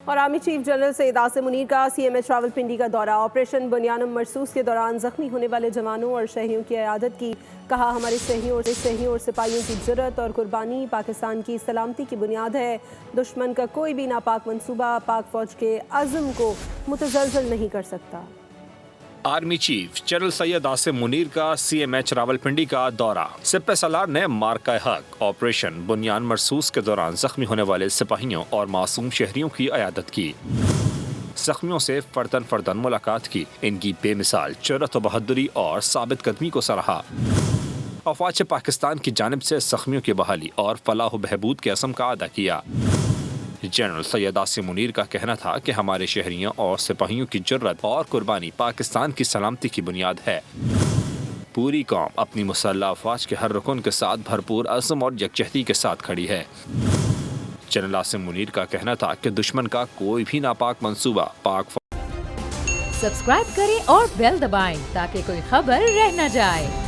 اور army chief general Syed Asim Munir کا CMH Rawalpindi کا دورہ۔ آپریشن بنیان مرصوص کے دوران زخمی ہونے والے جوانوں اور شہریوں کی عیادت کی۔ کہا ہمارے شہریوں اور سپاہیوں کی جرأت اور قربانی پاکستان کی سلامتی کی بنیاد ہے۔ دشمن کا کوئی بھی ناپاک منصوبہ پاک فوج کے عزم کو متزلزل نہیں کر سکتا۔ Army chief general Syed Asim Munir کا CMH راولپنڈی کا دورہ۔ سپہ سالار نے مارکہ حق آپریشن بنیان مرصوص کے دوران زخمی ہونے والے سپاہیوں اور معصوم شہریوں کی عیادت کی۔ زخمیوں سے فرداً ملاقات کی، ان کی بے مثال جرأت و بہادری اور ثابت قدمی کو سراہا۔ افواج پاکستان کی جانب سے زخمیوں کی بحالی اور فلاح و بہبود کے عزم کا ادا کیا۔ جنرل سید عاصم منیر کا کہنا تھا کہ ہمارے شہریوں اور سپاہیوں کی جرأت اور قربانی پاکستان کی سلامتی کی بنیاد ہے۔ پوری قوم اپنی مسلح افواج کے ہر رکن کے ساتھ بھرپور عزم اور یکجہتی کے ساتھ کھڑی ہے۔ جنرل عاصم منیر کا کہنا تھا کہ دشمن کا کوئی بھی ناپاک منصوبہ پاک سبسکرائب کریں اور بیل دبائیں تاکہ کوئی خبر رہ نہ جائے۔